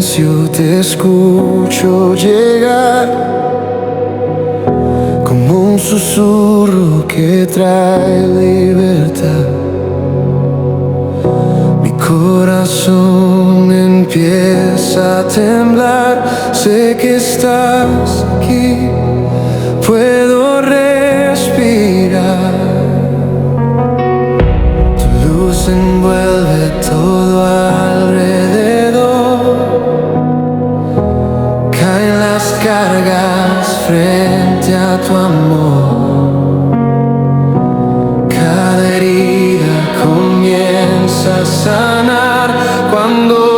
silencio te escucho llegar, como un susurro que trae libertad. Mi corazón empieza a temblar, sé que estás aquí, puedo respirar. Tu luz envuelve todo alrededor, caen las cargas frente a tu amor. Cada herida comienza a sanar cuando